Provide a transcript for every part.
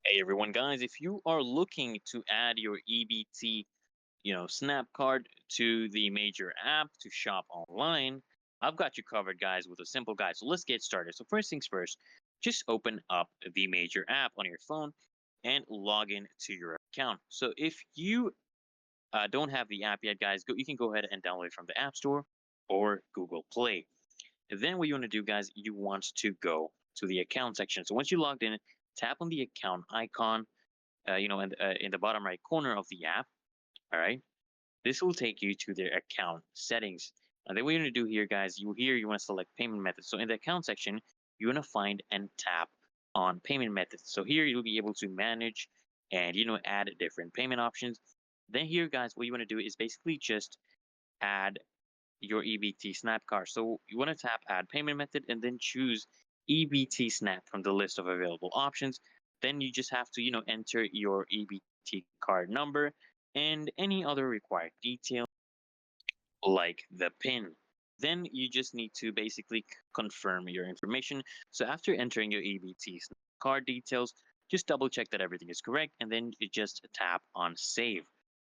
Hey everyone, guys! If you are looking to add your EBT, Snap card to the Major app to shop online, I've got you covered, guys, with a simple guide. So let's get started. So first things first, just open up the Major app on your phone and log in to your account. So if you don't have the app yet, guys, you can go ahead and download it from the App Store or Google Play. Then what you want to do, guys, you want to go to the account section. So once you logged in, tap on the account icon in the bottom right corner of the app. All right. This will take you to their account settings. And then what you're going to do here, guys, you want to select payment methods. So in the account section, you want to find and tap on payment methods. So here you'll be able to manage and add different payment options. Then here, guys, what you want to do is basically just add your EBT Snap card. So you want to tap add payment method and then choose EBT Snap from the list of available options. Then you just have to, enter your EBT card number and any other required detail like the PIN. Then you just need to basically confirm your information. So after entering your EBT card details, just double check that everything is correct and then you just tap on save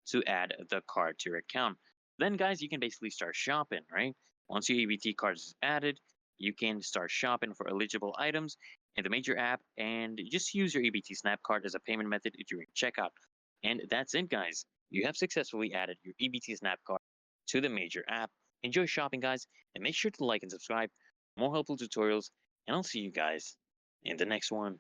to add the card to your account. Then guys, you can basically start shopping, right? Once your EBT card is added, you can start shopping for eligible items in the Major app and just use your EBT Snap card as a payment method during checkout. And that's it, guys. You have successfully added your EBT Snap card to the Major app. Enjoy shopping, guys, and make sure to like and subscribe for more helpful tutorials, and I'll see you guys in the next one.